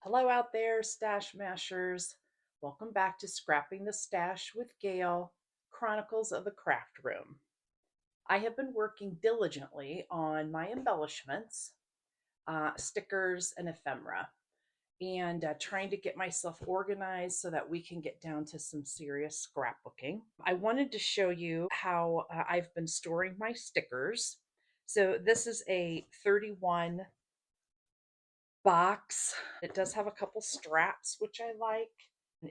Hello out there, stash mashers. Welcome back to Scrapping the Stash with Gail, Chronicles of the Craft Room. I have been working diligently on my embellishments, stickers, and ephemera, and trying to get myself organized so that we can get down to some serious scrapbooking. I wanted to show you how I've been storing my stickers. So, this is a 31 box. It does have a couple straps, which I like.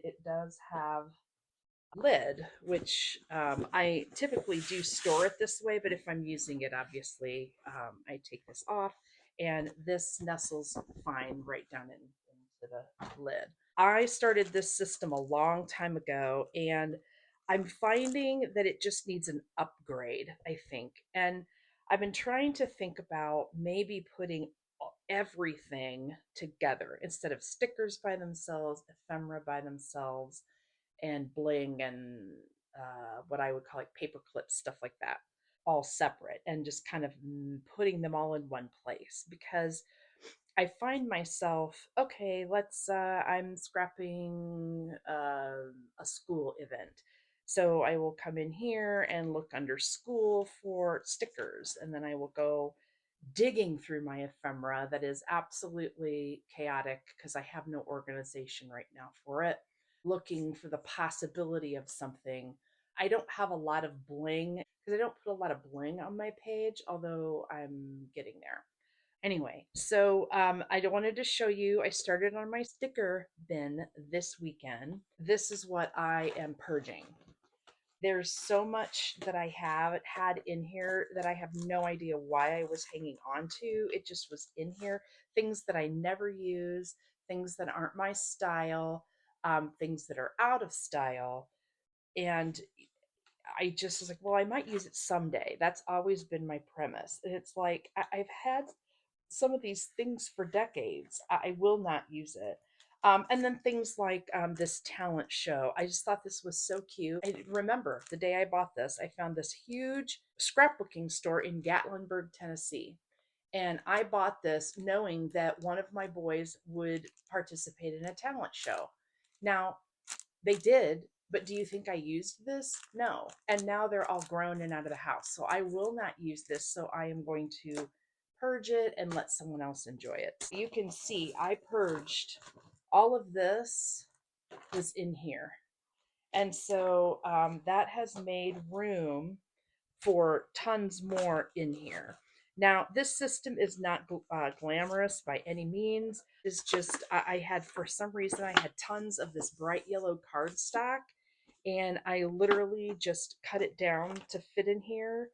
It does have a lid, which I typically do store it this way, but if I'm using it, obviously, I take this off, and this nestles fine right down into the lid. I started this system a long time ago, and I'm finding that it just needs an upgrade, I think. And I've been trying to think about maybe putting everything together instead of stickers by themselves, ephemera by themselves, and bling and what I would call like paper clips, stuff like that, all separate, and just kind of putting them all in one place because I find myself, okay, I'm scrapping a school event. So I will come in here and look under school for stickers, and then I will go digging through my ephemera that is absolutely chaotic because I have no organization right now for it, looking for the possibility of something. I don't have a lot of bling because I don't put a lot of bling on my page, although I'm getting there. Anyway, so I wanted to show you. I started on my sticker bin this weekend. This is what I am purging. There's so much that I have had in here that I have no idea why I was hanging on to. It just was in here. Things that I never use, things that aren't my style, things that are out of style. And I just was like, well, I might use it someday. That's always been my premise. And it's like, I've had some of these things for decades. I will not use it. And then things like this talent show. I just thought this was so cute. I remember the day I bought this, I found this huge scrapbooking store in Gatlinburg, Tennessee. And I bought this knowing that one of my boys would participate in a talent show. Now, they did, but do you think I used this? No. And now they're all grown and out of the house. So I will not use this. So I am going to purge it and let someone else enjoy it. You can see I purged all of this was in here. And so that has made room for tons more in here. Now, this system is not glamorous by any means. It's just, I had, for some reason, I had tons of this bright yellow cardstock, and I literally just cut it down to fit in here.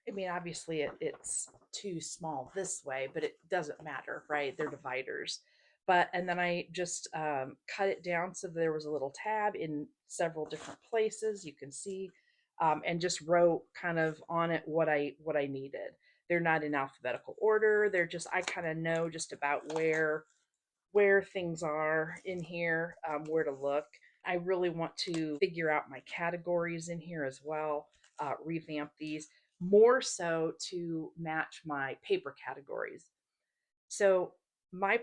I mean, obviously, it's too small this way, but it doesn't matter, right? They're dividers. But, and then I just cut it down so there was a little tab in several different places. You can see and just wrote kind of on it what I needed. They're not in alphabetical order. They're just I kind of know just about where things are in here, where to look. I really want to figure out my categories in here as well, revamp these more so to match my paper categories. So my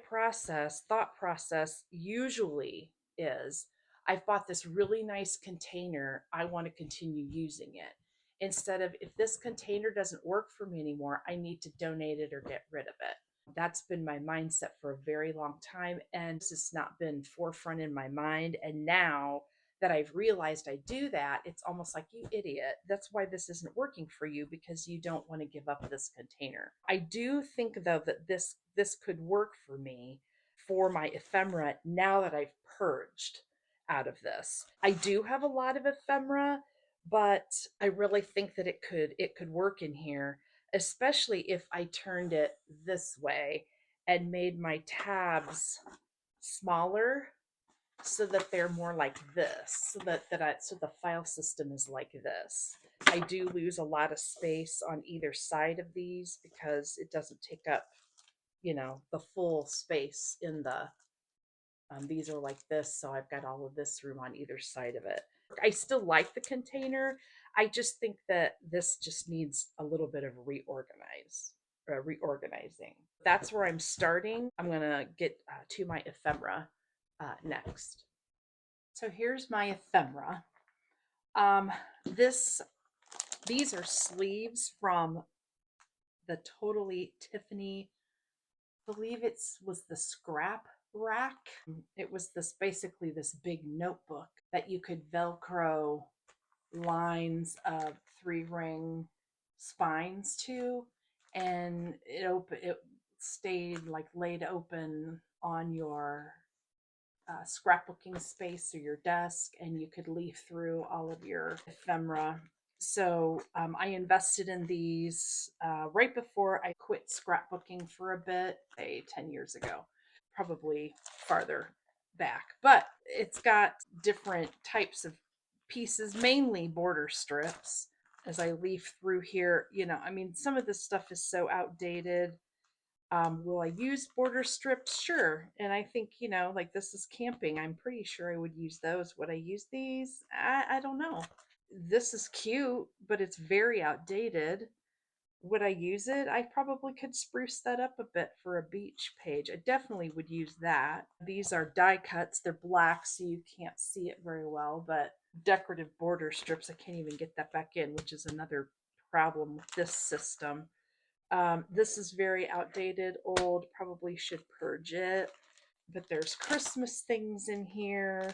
thought process usually is I've bought this really nice container. I want to continue using it. Instead of if this container doesn't work for me anymore, I need to donate it or get rid of it. That's been my mindset for a very long time. And it's just not been forefront in my mind. And now that I've realized I do that, it's almost like, you idiot. That's why this isn't working for you, because you don't want to give up this container. I do think though that this could work for me for my ephemera now that I've purged out of this. I do have a lot of ephemera, but I really think that it could work in here, especially if I turned it this way and made my tabs smaller so that they're more like this, so the file system is like this. I do lose a lot of space on either side of these because it doesn't take up, the full space in the these are like this, so I've got all of this room on either side of it. I still like the container. I just think that this just needs a little bit of reorganizing. That's where I'm starting. I'm going to get to my ephemera next. So here's my ephemera. Um, this These are sleeves from the Totally Tiffany, I believe it was the scrap rack. It was this basically this big notebook that you could Velcro lines of 3-ring spines to, and it stayed like laid open on your scrapbooking space or your desk, and you could leaf through all of your ephemera. So I invested in these right before I quit scrapbooking for a bit, say 10 years ago, probably farther back. But it's got different types of pieces, mainly border strips. As I leaf through here, I mean, some of this stuff is so outdated. Will I use border strips? Sure. And I think, like this is camping. I'm pretty sure I would use those. Would I use these? I don't know. This is cute, but it's very outdated. Would I use it? I probably could spruce that up a bit for a beach page. I definitely would use that. These are die cuts. They're black, so you can't see it very well, but decorative border strips, I can't even get that back in, which is another problem with this system. This is very outdated, old, probably should purge it. But there's Christmas things in here.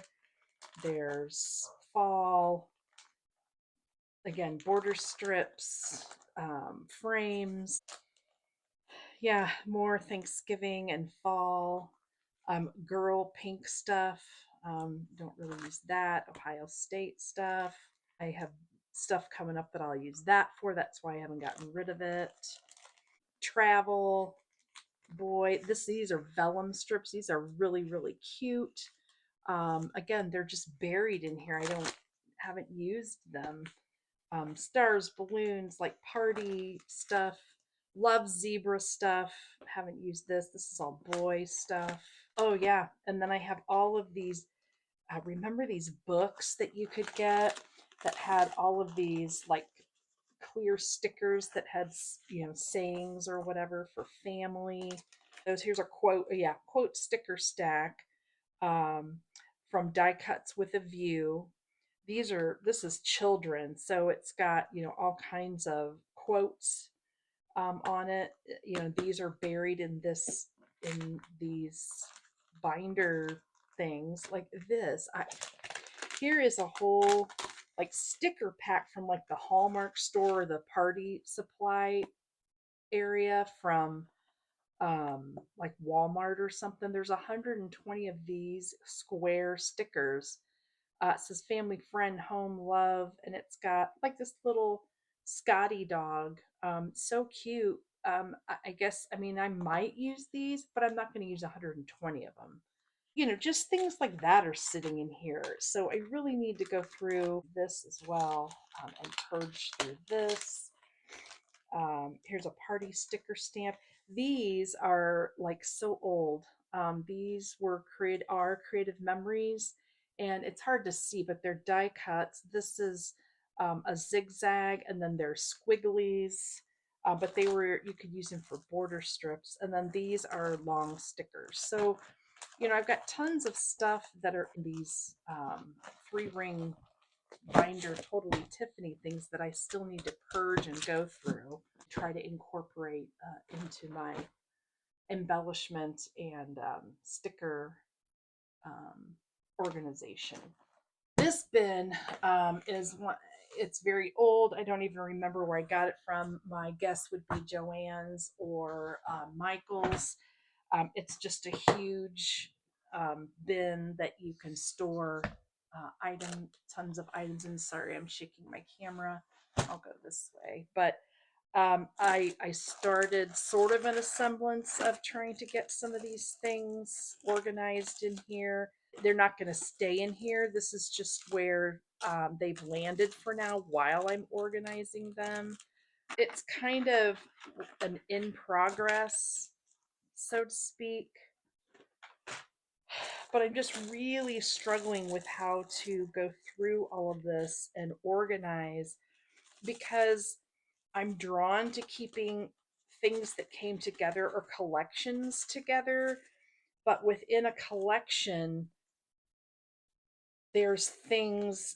There's fall. Again, border strips, frames. Yeah, more Thanksgiving and fall. Girl pink stuff. Don't really use that. Ohio State stuff. I have stuff coming up that I'll use that for. That's why I haven't gotten rid of it. Travel. Boy, these are vellum strips. These are really, really cute. Again, they're just buried in here. Haven't used them. Stars, balloons, like party stuff. Love zebra stuff. Haven't used this. This is all boy stuff. Oh yeah, and then I have all of these. Remember these books that you could get that had all of these like clear stickers that had sayings or whatever for family. Those Here's a quote. Yeah, quote sticker stack um, from Die Cuts with a View. This is children, so it's got all kinds of quotes on it. These are buried in these binder things like this. Here is a whole like sticker pack from like the Hallmark store or the party supply area from like Walmart or something. There's 120 of these square stickers. It says family, friend, home, love, and it's got like this little Scotty dog. So cute. I guess, I mean, I might use these, but I'm not going to use 120 of them. Just things like that are sitting in here. So I really need to go through this as well and purge through this. Here's a party sticker stamp. These are like so old. These are creative memories, and it's hard to see, but they're die cuts. This is a zigzag, and then there's squigglies. But you could use them for border strips, and then these are long stickers. So, I've got tons of stuff that are in these 3-ring binder Totally Tiffany things that I still need to purge and go through, try to incorporate into my embellishment and sticker organization. This bin is one. It's very old. I don't even remember where I got it from. My guess would be Joann's or Michael's. It's just a huge bin that you can store tons of items in. Sorry, I'm shaking my camera. I'll go this way. But I started sort of in a semblance of trying to get some of these things organized in here. They're not going to stay in here. This is just where they've landed for now while I'm organizing them. It's kind of an in progress, so to speak. But I'm just really struggling with how to go through all of this and organize, because I'm drawn to keeping things that came together or collections together, but within a collection, there's things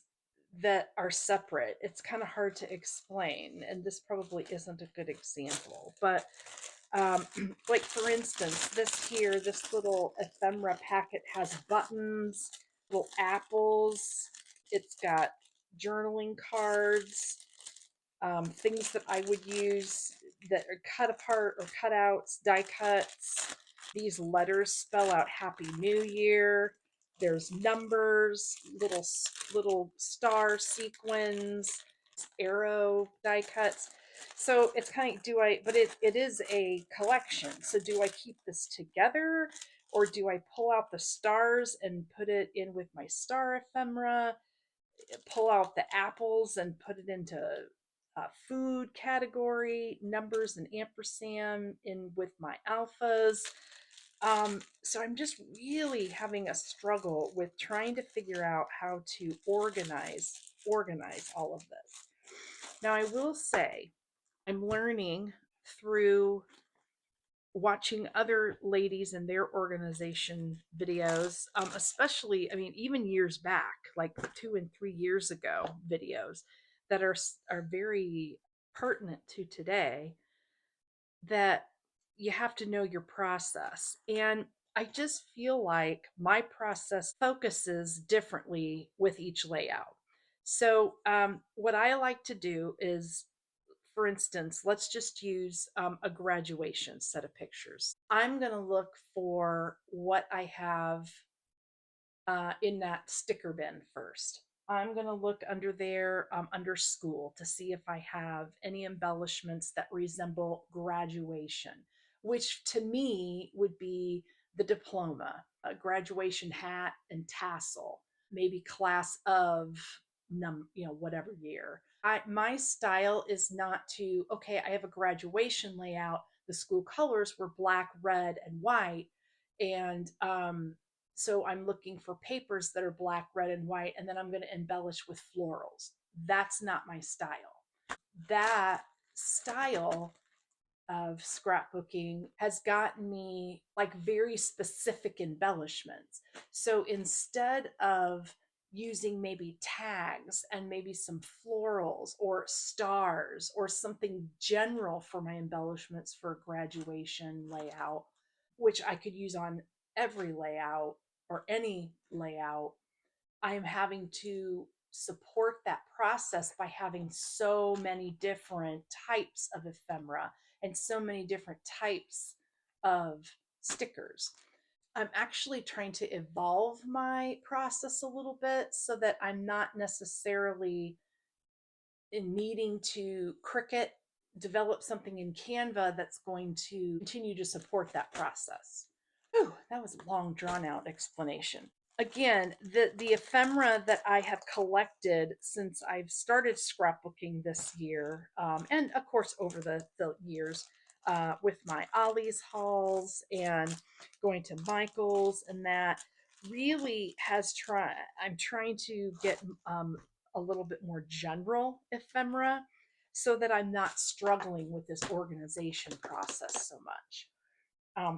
that are separate. It's kind of hard to explain, and this probably isn't a good example, but um, like for instance, this here, this little ephemera packet has buttons, little apples. It's got journaling cards, things that I would use that are cut apart or cutouts, die cuts. These letters spell out Happy New Year. There's numbers, little star sequins, arrow die cuts. So it's kind of, but it is a collection. So do I keep this together, or do I pull out the stars and put it in with my star ephemera, pull out the apples and put it into food category, numbers and ampersand in with my alphas? So I'm just really having a struggle with trying to figure out how to organize all of this. Now I will say I'm learning through watching other ladies and their organization videos, especially, I mean, even years back, like 2 and 3 years ago, videos that are very pertinent to today. That you have to know your process, and I just feel like my process focuses differently with each layout. So, what I like to do is, for instance, let's just use a graduation set of pictures. I'm going to look for what I have in that sticker bin first. I'm going to look under there, under school, to see if I have any embellishments that resemble graduation, which to me would be the diploma, a graduation hat and tassel, maybe class of whatever year. My style is not to, okay, I have a graduation layout. The school colors were black, red, and white. And so I'm looking for papers that are black, red, and white, and then I'm going to embellish with florals. That's not my style. That style of scrapbooking has gotten me like very specific embellishments. So instead of using maybe tags and maybe some florals or stars or something general for my embellishments for graduation layout, which I could use on every layout or any layout, I am having to support that process by having so many different types of ephemera and so many different types of stickers. I'm actually trying to evolve my process a little bit so that I'm not necessarily in needing to Cricut develop something in Canva that's going to continue to support that process. Whew, that was a long, drawn out explanation. Again, the ephemera that I have collected since I've started scrapbooking this year, and of course over the years, with my Ollie's hauls and going to Michael's, and that really has tried. I'm trying to get a little bit more general ephemera so that I'm not struggling with this organization process so much.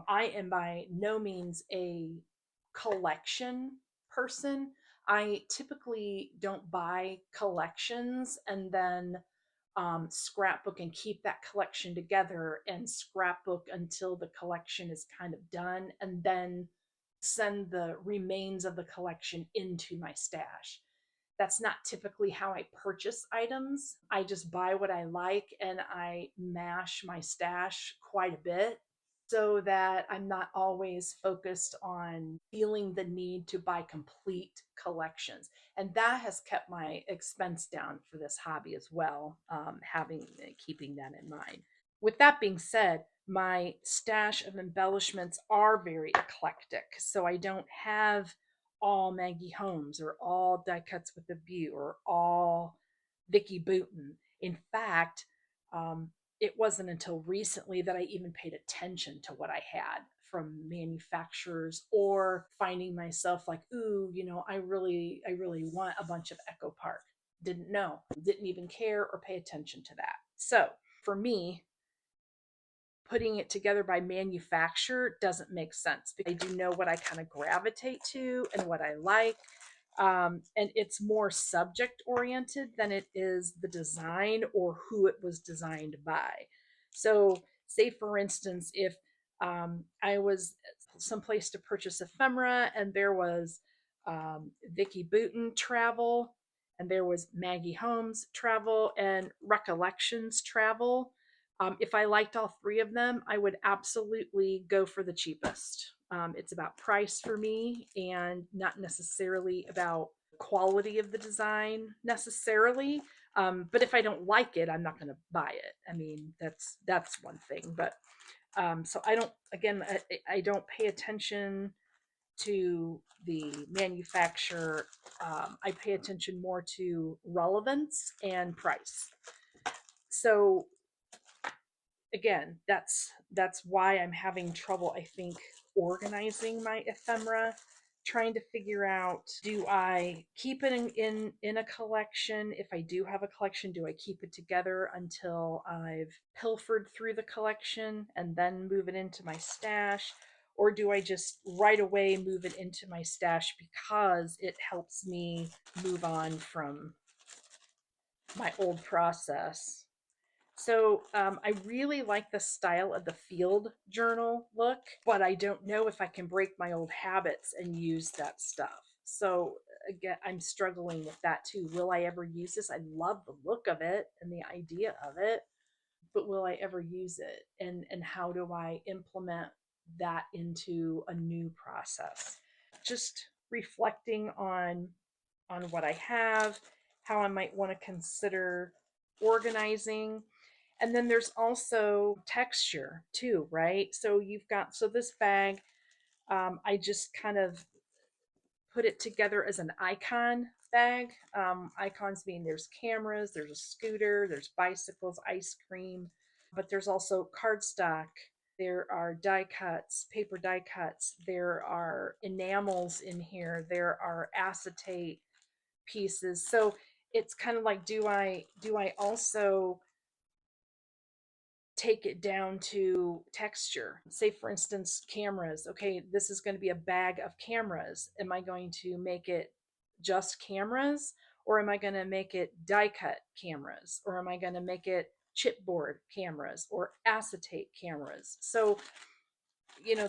I am by no means a collection person. I typically don't buy collections and then scrapbook and keep that collection together and scrapbook until the collection is kind of done, and then send the remains of the collection into my stash. That's not typically how I purchase items. I just buy what I like and I mash my stash quite a bit so that I'm not always focused on feeling the need to buy complete collections. And that has kept my expense down for this hobby as well, keeping that in mind. With that being said, my stash of embellishments are very eclectic. So I don't have all Maggie Holmes or all Die Cuts with a View or all Vicky Booten. In fact, it wasn't until recently that I even paid attention to what I had from manufacturers, or finding myself like, ooh, I really want a bunch of Echo Park. Didn't know, didn't even care or pay attention to that. So for me, putting it together by manufacturer doesn't make sense, because I do know what I kind of gravitate to and what I like. And it's more subject oriented than it is the design or who it was designed by. So, say for instance, if I was someplace to purchase ephemera and there was Vicky Booten travel, and there was Maggie Holmes travel, and Recollections travel. If I liked all three of them, I would absolutely go for the cheapest. It's about price for me and not necessarily about quality of the design necessarily. But if I don't like it, I'm not going to buy it. I mean, that's one thing. But so I don't. Again, I don't pay attention to the manufacturer. I pay attention more to relevance and price. So again, that's why I'm having trouble, I think, organizing my ephemera, trying to figure out, do I keep it in a collection? If I do have a collection, do I keep it together until I've pilfered through the collection and then move it into my stash? Or do I just right away move it into my stash because it helps me move on from my old process? So I really like the style of the field journal look, but I don't know if I can break my old habits and use that stuff. So again, I'm struggling with that too. Will I ever use this? I love the look of it and the idea of it, but will I ever use it? And how do I implement that into a new process? Just reflecting on what I have, how I might want to consider organizing. And then there's also texture too, right? So you've got, so this bag, I just kind of put it together as an icon bag. Icons being there's cameras, there's a scooter, there's bicycles, ice cream, but there's also cardstock. There are die cuts, paper die cuts. There are enamels in here. There are acetate pieces. So it's kind of like, do I also take it down to texture? Say for instance, cameras. Okay, this is going to be a bag of cameras. Am I going to make it just cameras, or am I going to make it die cut cameras, or am I going to make it chipboard cameras or acetate cameras? So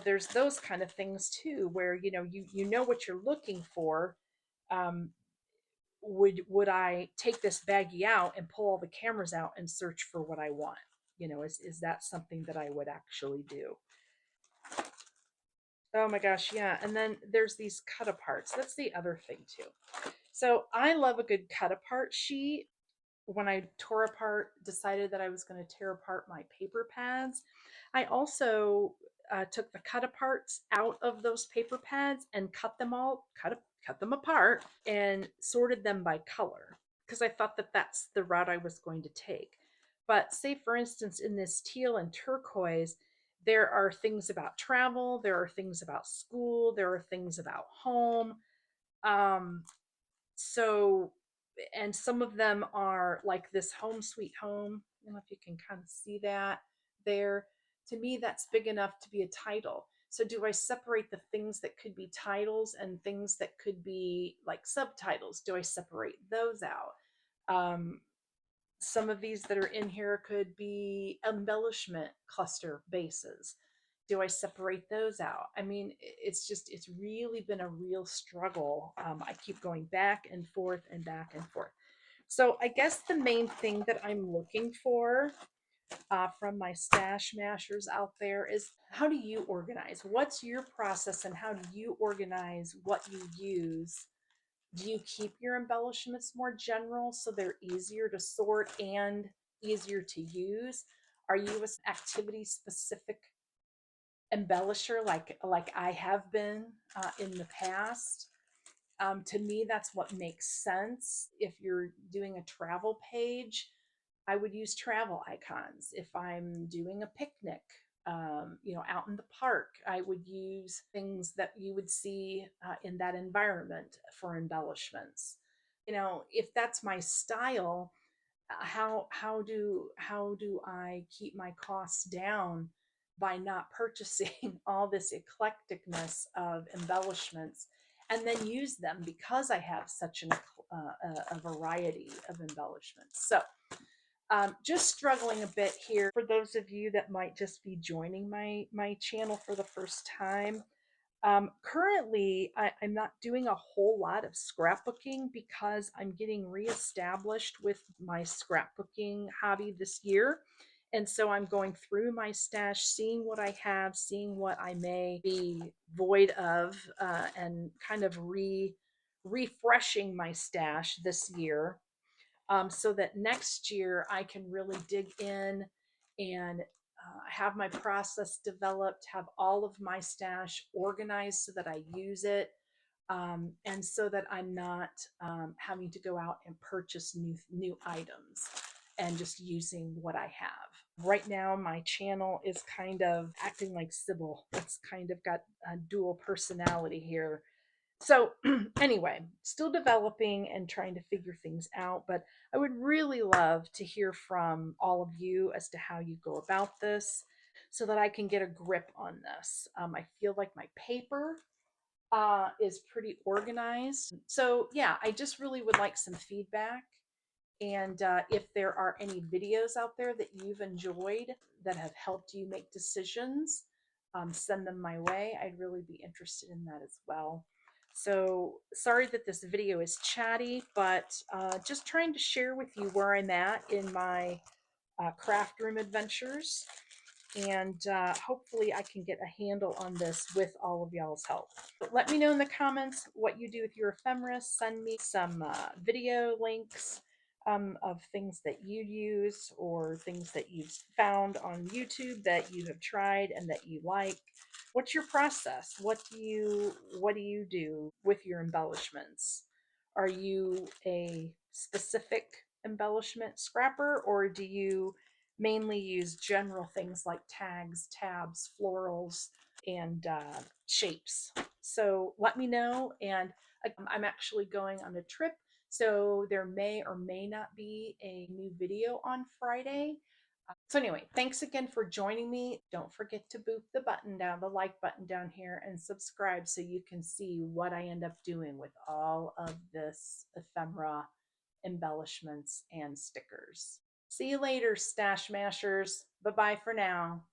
there's those kind of things too, where you know what you're looking for. um, would I take this baggie out and pull all the cameras out and search for what I want? Is that something that I would actually do? Oh my gosh, yeah. And then there's these cut aparts. That's the other thing too. So I love a good cut apart sheet. When I tore apart, decided that I was going to tear apart my paper pads, I also took the cut aparts out of those paper pads and cut them apart and sorted them by color, because I thought that that's the route I was going to take. But say for instance, in this teal and turquoise, there are things about travel, there are things about school, there are things about home. Um, so and some of them are like this home sweet home. I don't know if you can kind of see that there. To me, that's big enough to be a title. So do I separate the things that could be titles and things that could be like subtitles? Do I separate those out? Some of these that are in here could be embellishment cluster bases. Do I separate those out? I mean, it's really been a real struggle. I keep going back and forth and back and forth. So I guess the main thing that I'm looking for from my stash mashers out there is, how do you organize? What's your process, and how do you organize what you use? Do you keep your embellishments more general so they're easier to sort and easier to use? Are you an activity specific embellisher like I have been in the past? To me, that's what makes sense. If you're doing a travel page, I would use travel icons. If I'm doing a picnic, out in the park, I would use things that you would see in that environment for embellishments. If that's my style, how do I keep my costs down by not purchasing all this eclecticness of embellishments and then use them because I have such a variety of embellishments. So just struggling a bit here for those of you that might just be joining my channel for the first time. Currently, I'm not doing a whole lot of scrapbooking because I'm getting reestablished with my scrapbooking hobby this year. And so I'm going through my stash, seeing what I have, seeing what I may be void of, and kind of refreshing my stash this year, so that next year I can really dig in and have my process developed, have all of my stash organized so that I use it, and so that I'm not having to go out and purchase new items and just using what I have. Right now, my channel is kind of acting like Sybil. It's kind of got a dual personality here. So anyway, still developing and trying to figure things out, but I would really love to hear from all of you as to how you go about this so that I can get a grip on this. I feel like my paper is pretty organized. So yeah, I just really would like some feedback. And if there are any videos out there that you've enjoyed that have helped you make decisions, send them my way. I'd really be interested in that as well. So sorry that this video is chatty, but just trying to share with you where I'm at in my craft room adventures. And hopefully I can get a handle on this with all of y'all's help. But let me know in the comments what you do with your ephemera. Send me some video links of things that you use or things that you've found on YouTube that you have tried and that you like. What's your process? What do you do with your embellishments? Are you a specific embellishment scrapper, or do you mainly use general things like tags, tabs, florals, and shapes? So let me know. And I'm actually going on a trip, so there may or may not be a new video on Friday. So anyway, thanks again for joining me. Don't forget to boop the button down, the like button down here, and subscribe so you can see what I end up doing with all of this ephemera, embellishments, and stickers. See you later, Stash Mashers. Bye-bye for now.